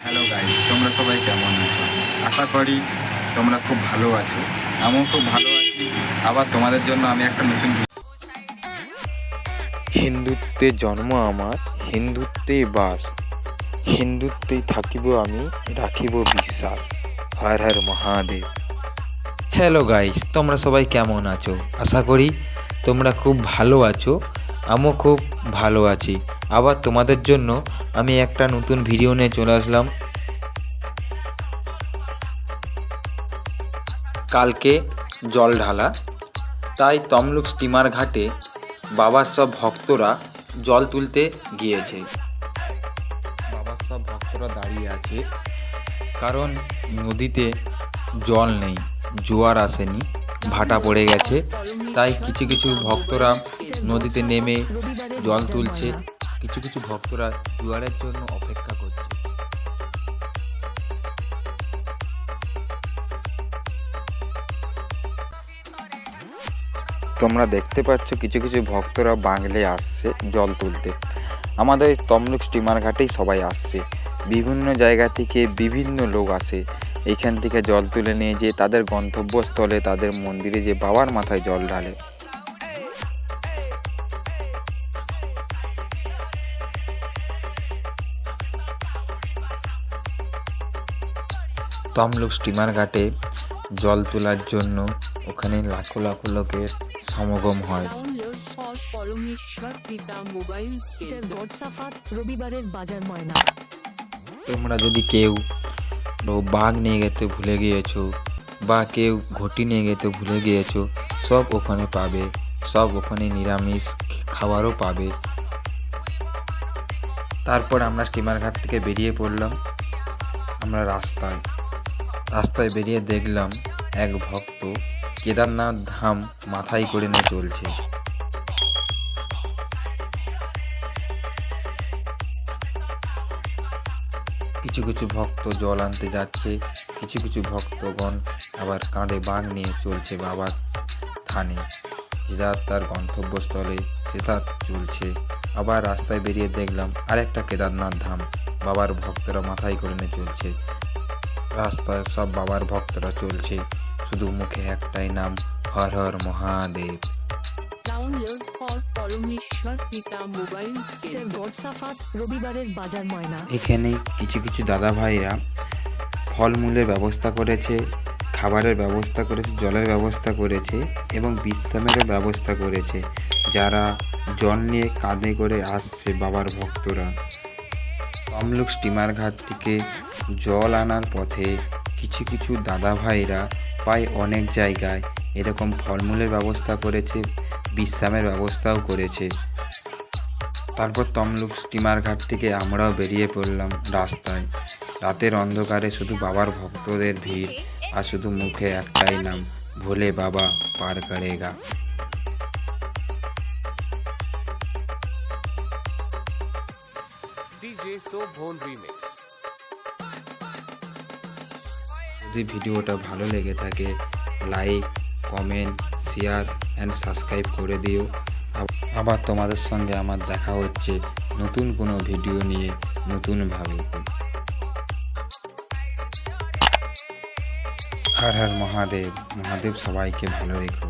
Hello guys, তোমরা সবাই কেমন আছো? আশা করি তোমরা খুব ভালো আছো। আমিও খুব ভালো আছি। আবার তোমাদের জন্য আমি একটা নতুন হিন্দুত্বে জন্ম আমার, হিন্দুত্বে বাস, হিন্দুত্বেই থাকিব আমি, রাখিব বিশ্বাস। হর হর মহাদেব। হ্যালো গাইস, তোমরা সবাই কেমন আছো? আশা করি তোমরা খুব ভালো আছো। আমিও খুব ভালো আছি। আবার তোমাদের জন্য আমি একটা নতুন ভিডিও নিয়ে চলে আসলাম। কালকে জল ঢালা, তাই তমলুক স্টিমার ঘাটে বাবার সব ভক্তরা জল তুলতে গিয়েছে। বাবার সব ভক্তরা দাঁড়িয়ে আছে, কারণ নদীতে জল নেই, জোয়ার আসেনি, ভাটা পড়ে গেছে। তাই কিছু কিছু ভক্তরা নদীতে নেমে জল তুলছে, কিছু কিছু ভক্তরা জোয়ারের জন্য অপেক্ষা করছে। তোমরা দেখতে পাচ্ছ কিছু কিছু ভক্তরা বাংলে আসছে জল তুলতে। আমাদের তমলুক স্টিমার ঘাটেই সবাই আসছে, বিভিন্ন জায়গা থেকে বিভিন্ন লোক আসে। এইখান থেকে জল তুলে নিয়ে যেয়ে তাদের গন্তব্যস্থলে, তাদের মন্দিরে যে বাবার মাথায় জল ঢালে। তমলুক স্টিমার ঘাটে জল তোলার জন্য ওখানে লাখো লাখো লোকের সমাগম হয়। পরমেশ্বর পিতা মোবাইল সেটের গডসাফাত রবিবারের বাজার ময়না। তোমরা যদি কেউ বাঘ নিয়ে যেতে ভুলে গিয়েছো বা কেউ ঘটি নিয়ে যেতে ভুলে গিয়েছো, সব ওখানে পাবে। সব ওখানে নিরামিষ খাবারও পাবে। তারপর আমরা স্টিমার ঘাট থেকে বেরিয়ে পড়লাম। আমরা রাস্তায় বেরিয়ে দেখলাম এক ভক্ত কেদারনাথ ধাম মাথায় করে নিয়ে চলছে। কিছু কিছু ভক্ত জল আনতে যাচ্ছে, কিছু কিছু ভক্তগণ আবার কাঁধে বাঘ নিয়ে চলছে বাবার থানে, যে যার তার গন্তব্যস্থলে সে তার চলছে। আবার রাস্তায় বেরিয়ে দেখলাম আরেকটা কেদারনাথ ধাম বাবার ভক্তরা মাথায় করে নিয়ে চলছে। রাস্তায় সব বাবার ভক্তরা চলছে, শুধু মুখে একটাই নাম, হর হর মহাদেব। ডাউনলোড ফর পরমেশ্বর পিতা মোবাইল সেটের গডসাফাত রবিবারের বাজার ময়না। এখানে কিছু কিছু দাদা ভাইরা ফলমূলের ব্যবস্থা করেছে, খাবারের ব্যবস্থা করেছে, জলের ব্যবস্থা করেছে এবং বিশ্রামেরও ব্যবস্থা করেছে। যারা জল নিয়ে কাঁধে করে আসছে বাবার ভক্তরা। তমলুক স্টিমার ঘাট থেকে জল আনার পথে কিছু কিছু দাদা ভাইরা প্রায় অনেক জায়গায় এরকম ফলমূলের ব্যবস্থা করেছে, বিশ্রামের ব্যবস্থাও করেছে। তারপর তমলুক স্টিমার ঘাট থেকে আমরাও বেরিয়ে পড়লাম রাস্তায়। রাতের অন্ধকারে শুধু বাবার ভক্তদের ভিড়, আর শুধু মুখে একটাই নাম, ভোলে বাবা পার করেগা। যদি ভিডিওটা ভালো লেগে থাকে, like, comment, share and subscribe করে দিও। আবার তোমাদের সঙ্গে আমার দেখা হচ্ছে নতুন কোনো ভিডিও নিয়ে, নতুনভাবে। হর হর মহাদেব। মহাদেব সবাইকে ভালো রেখো।